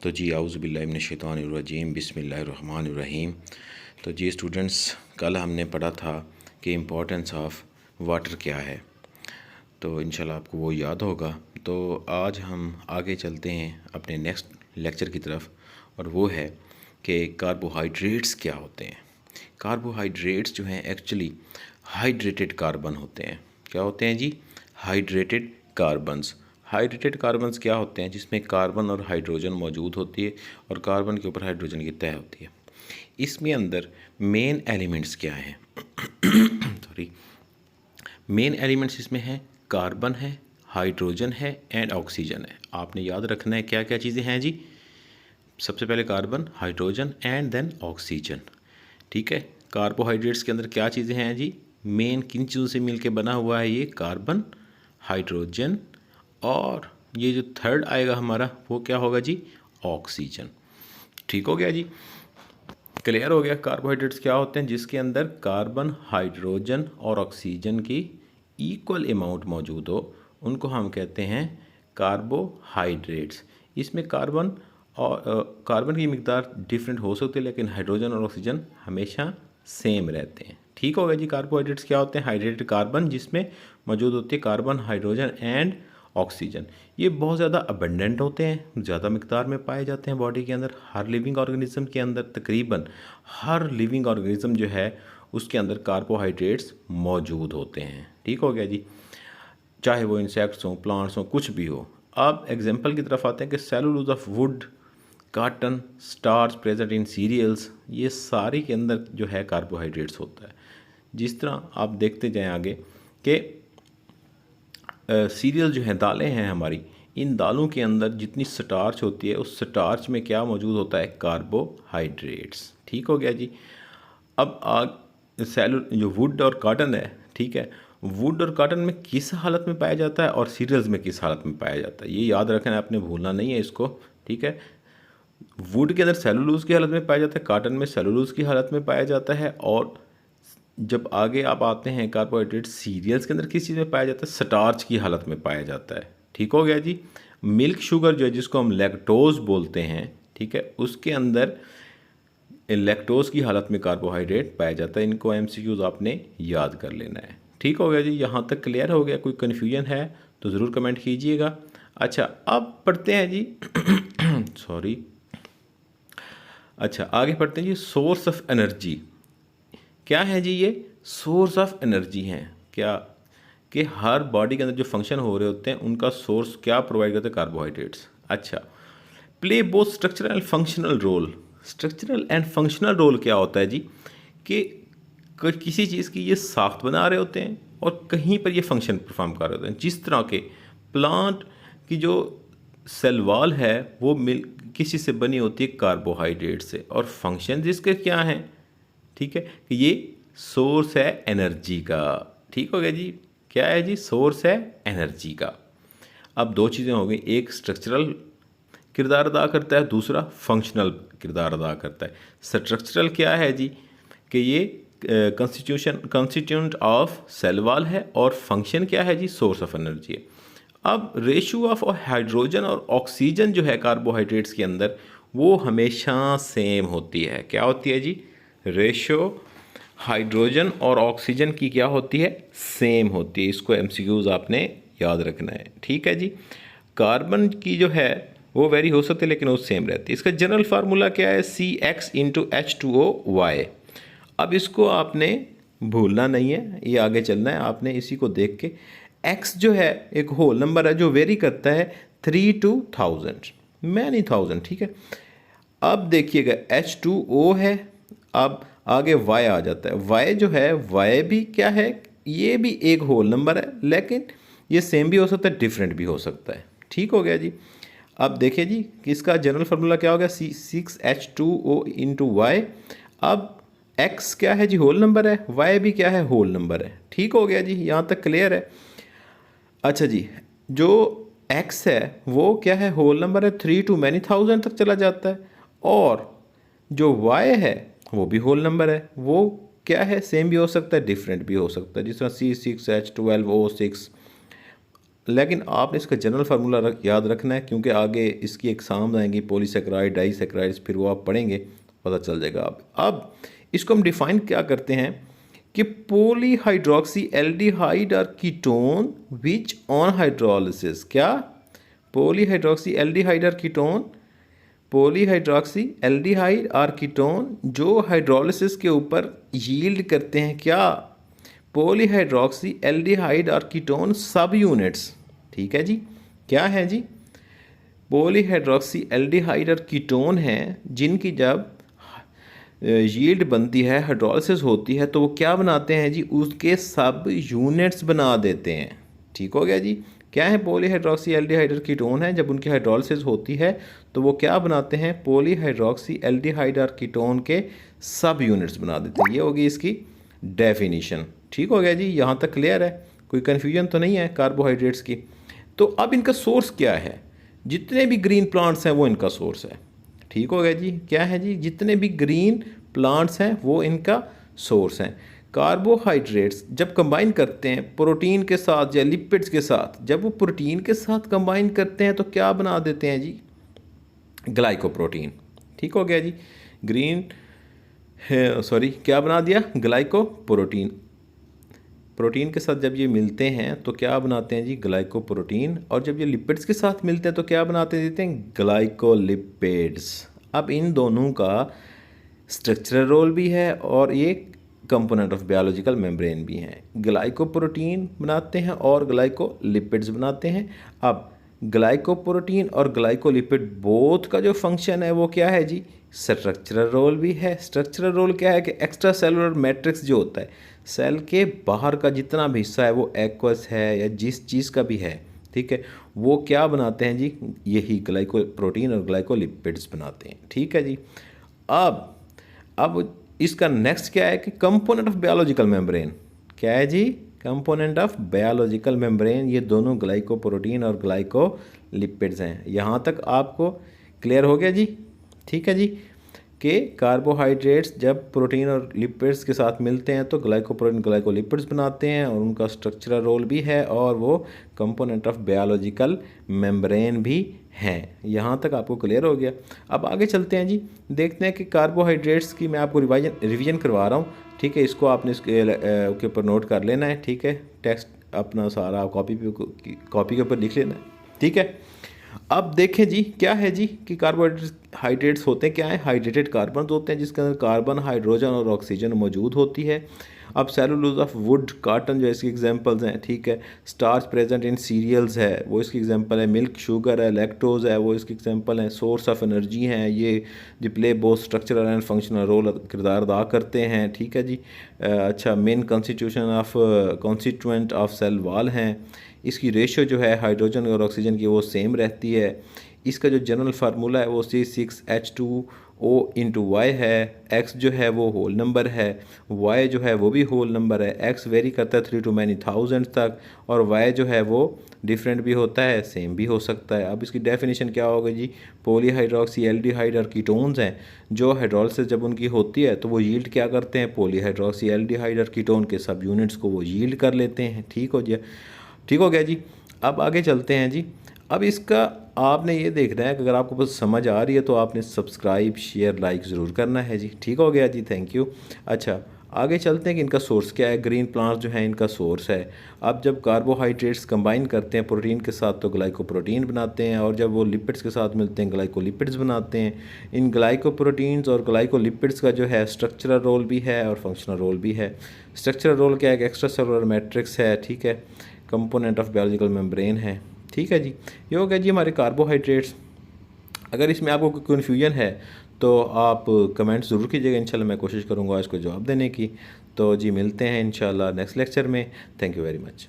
तो जी आउज़ु बिल्लाहि मिनश्शैतानिर्रजीम बिस्मिल्लाहिर्रहमानिर्रहीम। तो जी स्टूडेंट्स, कल हमने पढ़ा था कि इम्पोर्टेंस ऑफ वाटर क्या है, तो इंशाल्लाह आपको वो याद होगा। तो आज हम आगे चलते हैं अपने नेक्स्ट लेक्चर की तरफ, और वो है कि कार्बोहाइड्रेट्स क्या होते हैं। कार्बोहाइड्रेट्स जो हैं एक्चुअली हाइड्रेटेड कार्बन होते हैं। क्या होते हैं जी? Hydrated carbons. हाइड्रेटेड कार्बन्स क्या होते हैं? जिसमें कार्बन और हाइड्रोजन मौजूद होती है और कार्बन के ऊपर हाइड्रोजन की तह होती है। इसमें अंदर मेन एलिमेंट्स क्या हैं? सॉरी, मेन एलिमेंट्स इसमें हैं, कार्बन है, हाइड्रोजन है एंड ऑक्सीजन है। आपने याद रखना है क्या क्या चीज़ें हैं जी। सबसे पहले carbon, hydrogen and then oxygen. ठीक है। कार्बोहाइड्रेट्स के अंदर क्या चीज़ें हैं जी? मेन किन चीज़ों से मिलके बना हुआ है? ये कार्बन, हाइड्रोजन और ये जो थर्ड आएगा हमारा वो क्या होगा जी? ऑक्सीजन। ठीक हो गया जी, क्लियर हो गया। कार्बोहाइड्रेट्स क्या होते हैं? जिसके अंदर कार्बन, हाइड्रोजन और ऑक्सीजन की इक्वल अमाउंट मौजूद हो, उनको हम कहते हैं कार्बोहाइड्रेट्स। इसमें कार्बन और कार्बन की मिकदार डिफरेंट हो सकती है, लेकिन हाइड्रोजन और ऑक्सीजन हमेशा सेम रहते हैं। ठीक हो गया जी। कार्बोहाइड्रेट्स क्या होते हैं? हाइड्रेटेड कार्बन, जिसमें मौजूद होती है कार्बन, हाइड्रोजन एंड ऑक्सीजन। ये बहुत ज़्यादा अबंडेंट होते हैं, ज़्यादा मिकदार में पाए जाते हैं बॉडी के अंदर। हर लिविंग ऑर्गेनिज्म के अंदर, तकरीबन हर लिविंग ऑर्गेनिज्म जो है उसके अंदर कार्बोहाइड्रेट्स मौजूद होते हैं। ठीक हो गया जी, चाहे वो इंसेक्ट्स हों, प्लांट्स हों, कुछ भी हो। अब एग्जांपल की तरफ आते हैं कि cellulose of wood, cotton, starch present in cereals, ये सारी के अंदर जो है कार्बोहाइड्रेट्स होता है। जिस तरह आप देखते जाएं आगे कि सीरियल जो हैं, दालें हैं हमारी, इन दालों के अंदर जितनी स्टार्च होती है, उस स्टार्च में क्या मौजूद होता है? कार्बोहाइड्रेट्स। ठीक हो गया जी। अब जो वुड और कॉटन है, ठीक है, वुड और कॉटन में किस हालत में पाया जाता है और सीरियल्स में किस हालत में पाया जाता है, ये याद रखना है, आपने भूलना नहीं है इसको। ठीक है, वुड के अंदर सेलुलोज की हालत में पाया जाता है, कॉटन में सेलुलोज की हालत में पाया जाता है, और जब आगे आप आते हैं कार्बोहाइड्रेट सीरियल्स के अंदर किस चीज़ में पाया जाता है? स्टार्च की हालत में पाया जाता है। ठीक हो गया जी। मिल्क शुगर जो है, जिसको हम लैक्टोज बोलते हैं, ठीक है, उसके अंदर लैक्टोज की हालत में कार्बोहाइड्रेट पाया जाता है। इनको एमसीक्यूज आपने याद कर लेना है। ठीक हो गया जी, यहाँ तक क्लियर हो गया? कोई कन्फ्यूजन है तो ज़रूर कमेंट कीजिएगा। अच्छा, अब पढ़ते हैं जी सॉरी, अच्छा आगे पढ़ते हैं जी। सोर्स ऑफ एनर्जी क्या है जी? ये सोर्स ऑफ एनर्जी हैं क्या? कि हर बॉडी के अंदर जो फंक्शन हो रहे होते हैं उनका सोर्स क्या प्रोवाइड करते हैं? कार्बोहाइड्रेट्स। अच्छा, play both structural and functional role. Structural and functional role क्या होता है जी? कि किसी चीज़ की ये साख्त बना रहे होते हैं और कहीं पर ये फंक्शन परफॉर्म कर रहे होते हैं। जिस तरह के प्लांट की जो सेल वॉल है वो किसी से बनी होती है? कार्बोहाइड्रेट से। और फंक्शन जिसके क्या हैं? ठीक है, कि ये सोर्स है एनर्जी का। ठीक हो गया जी, क्या है जी? सोर्स है एनर्जी का। अब दो चीज़ें हो गई, एक स्ट्रक्चरल किरदार अदा करता है, दूसरा फंक्शनल किरदार अदा करता है। स्ट्रक्चरल क्या है जी? कि ये कंस्टिट्यूएंट ऑफ सेल वॉल है, और फंक्शन क्या है जी? सोर्स ऑफ एनर्जी है। अब रेशियो ऑफ हाइड्रोजन और ऑक्सीजन जो है कार्बोहाइड्रेट्स के अंदर, वो हमेशा सेम होती है। क्या होती है जी? रेशियो हाइड्रोजन और ऑक्सीजन की क्या होती है? सेम होती है। इसको एमसीक्यूज आपने याद रखना है। ठीक है जी। कार्बन की जो है वो वेरी हो सकती है, लेकिन वो सेम रहती है। इसका जनरल फार्मूला क्या है? CX × H2O(Y). अब इसको आपने भूलना नहीं है, ये आगे चलना है आपने इसी को देख के। एक्स जो है एक होल नंबर है जो वेरी करता है 3 to 1000, मैनी थाउजेंड। ठीक है, अब देखिएगा H2O है, अब आगे Y आ जाता है। Y जो है, Y भी क्या है? ये भी एक होल नंबर है, लेकिन ये सेम भी हो सकता है, डिफरेंट भी हो सकता है। ठीक हो गया जी। अब देखिए जी, इसका जनरल फार्मूला क्या हो गया? 6H2O(Y). अब X क्या है जी? होल नंबर है। Y भी क्या है? होल नंबर है। ठीक हो गया जी, यहाँ तक क्लियर है? अच्छा जी, जो X है वो क्या है? होल नंबर है, 3 to many thousand तक चला जाता है। और जो Y है वो भी होल नंबर है, वो क्या है? सेम भी हो सकता है, डिफरेंट भी हो सकता है। जिस तरह C6H12O6 लेकिन आपने इसका जनरल फार्मूला याद रखना है, क्योंकि आगे इसकी एग्जाम आएंगी पॉलीसेकेराइड, डाईसेकेराइड्स, फिर वो आप पढ़ेंगे, पता चल जाएगा। अब इसको हम डिफाइन क्या करते हैं कि पॉलीहाइड्रोक्सी एल्डिहाइड और कीटोन विच ऑन हाइड्रोलिसिस, क्या पॉलीहाइड्रोक्सी एल्डिहाइड और कीटोन, पॉलीहाइड्रोक्सी एल्डिहाइड और कीटोन जो हाइड्रोलिसिस के ऊपर यील्ड करते हैं, क्या पॉलीहाइड्रोक्सी एल्डिहाइड और कीटोन सब यूनिट्स। ठीक है जी, क्या है जी, पॉलीहाइड्रोक्सी एल्डिहाइड और कीटोन हैं जिनकी जब यील्ड बनती है, हाइड्रोलिसिस होती है, तो वो क्या बनाते हैं जी, उसके सब यूनिट्स बना देते हैं। ठीक हो गया जी, क्या है पॉलीहाइड्रोक्सी एल्डिहाइड और कीटोन है, जब उनकी हाइड्रोलिसिस होती है तो वो क्या बनाते हैं, पॉलीहाइड्रोक्सी एल्डिहाइड और कीटोन के सब यूनिट्स बना देते हैं। ये होगी इसकी डेफिनीशन। ठीक हो गया जी, यहाँ तक क्लियर है, कोई कन्फ्यूजन तो नहीं है कार्बोहाइड्रेट्स की। तो अब इनका सोर्स क्या है, जितने भी ग्रीन प्लांट्स हैं वो इनका सोर्स है। ठीक हो गया जी, क्या है जी, जितने भी ग्रीन प्लांट्स हैं वो इनका सोर्स हैं। कार्बोहाइड्रेट्स जब कंबाइन करते हैं प्रोटीन के साथ या लिपिड्स के साथ, जब वो प्रोटीन के साथ कंबाइन करते हैं तो क्या बना देते हैं जी, ग्लाइकोप्रोटीन। ठीक हो गया जी, क्या बना दिया, ग्लाइकोप्रोटीन। प्रोटीन के साथ जब ये मिलते हैं तो क्या बनाते हैं जी, ग्लाइकोप्रोटीन। और जब ये लिपिड्स के साथ मिलते हैं तो क्या बनाते देते हैं, ग्लाइकोलिपिड्स। अब इन दोनों का स्ट्रक्चरल रोल भी है और ये कंपोनेंट ऑफ बायोलॉजिकल मेम्ब्रेन भी हैं। ग्लाइकोप्रोटीन बनाते हैं और ग्लाइकोलिपिड्स बनाते हैं। अब ग्लाइकोप्रोटीन और ग्लाइकोलिपिड बोथ का जो फंक्शन है वो क्या है जी, स्ट्रक्चरल रोल भी है। स्ट्रक्चरल रोल क्या है कि एक्स्ट्रा सेलुलर मैट्रिक्स जो होता है, सेल के बाहर का जितना भी हिस्सा है वो एक्वस है या जिस चीज़ का भी है, ठीक है, वो क्या बनाते हैं जी, यही ग्लाइकोप्रोटीन और ग्लाइकोलिपिड्स बनाते हैं। ठीक है जी, अब इसका नेक्स्ट क्या है कि कंपोनेंट ऑफ बायोलॉजिकल मेम्ब्रेन, क्या है जी, कंपोनेंट ऑफ बायोलॉजिकल मेम्ब्रेन, ये दोनों ग्लाइकोप्रोटीन और ग्लाइकोलिपिड्स हैं। यहाँ तक आपको क्लियर हो गया जी। ठीक है जी, कि कार्बोहाइड्रेट्स जब प्रोटीन और लिपिड्स के साथ मिलते हैं तो ग्लाइकोप्रोटीन ग्लाइकोलिपिड्स बनाते हैं और उनका स्ट्रक्चरल रोल भी है और वो कंपोनेंट ऑफ बायोलॉजिकल मेम्ब्रेन भी हैं। यहाँ तक आपको क्लियर हो गया। अब आगे चलते हैं जी, देखते हैं कि कार्बोहाइड्रेट्स की मैं आपको रिवीजन करवा रहा हूँ। ठीक है, इसको आपने इसके ऊपर नोट कर लेना है। ठीक है, टेक्स्ट अपना सारा कॉपी के ऊपर लिख लेना है। ठीक है, अब देखें जी, क्या है जी कि कार्बोहाइड्रेट्स होते हैं, क्या है, हाइड्रेटेड कार्बन होते हैं जिसके अंदर कार्बन, हाइड्रोजन और ऑक्सीजन मौजूद होती है। अब सेलुलोज ऑफ वुड, काटन जो इसके एग्जांपल्स हैं। ठीक है, स्टार्च प्रेजेंट इन सीरियल्स है वो इसकी एग्जांपल है, मिल्क शुगर है, लैक्टोज है वो इसकी एग्जांपल है, सोर्स ऑफ एनर्जी हैं, ये जो play both structural and functional role किरदार अदा करते हैं। ठीक है जी, अच्छा, main constituent of cell wall हैं। इसकी रेशियो जो है हाइड्रोजन और ऑक्सीजन की वो सेम रहती है। इसका जो जनरल फार्मूला है वो C6H2O/Y है। X जो है वो होल नंबर है, Y जो है वो भी होल नंबर है। X वेरी करता है 3 to many थाउजेंड तक, और Y जो है वो डिफरेंट भी होता है, सेम भी हो सकता है। अब इसकी डेफिनेशन क्या होगी जी, पॉलीहाइड्रोक्सी एल्डिहाइड और कीटोन्स हैं जो हाइड्रोलिसिस जब उनकी होती है तो वो यील्ड क्या करते हैं, पॉलीहाइड्रोक्सी एल्डिहाइड और कीटोन के सब यूनिट्स को वो यील्ड कर लेते हैं। ठीक हो गया जी। अब आगे चलते हैं जी। अब इसका आपने ये देखना है कि अगर आपको बस समझ आ रही है तो आपने सब्सक्राइब, शेयर, लाइक ज़रूर करना है जी। ठीक हो गया जी, थैंक यू। अच्छा, आगे चलते हैं कि इनका सोर्स क्या है। ग्रीन प्लांट्स जो हैं इनका सोर्स है। अब जब कार्बोहाइड्रेट्स कंबाइन करते हैं प्रोटीन के साथ तो ग्लाइकोप्रोटीन बनाते हैं, और जब वो लिपिड्स के साथ मिलते हैं ग्लाइकोलिपिड्स बनाते हैं। इन ग्लाइकोप्रोटीन्स और ग्लाइकोलिपिड्स का जो है स्ट्रक्चरल रोल भी है और फंक्शनल रोल भी है। स्ट्रक्चरल रोल क्या है, एक्स्ट्रा सेलुलर मैट्रिक्स है। ठीक है, कंपोनेंट ऑफ बायोलॉजिकल मेम्ब्रेन है। ठीक है जी, ये हो गया जी हमारे कार्बोहाइड्रेट्स। अगर इसमें आपको कोई कन्फ्यूजन है तो आप कमेंट ज़रूर कीजिएगा, इंशाल्लाह मैं कोशिश करूँगा इसको जवाब देने की। तो जी मिलते हैं इंशाल्लाह नेक्स्ट लेक्चर में। Thank you very much.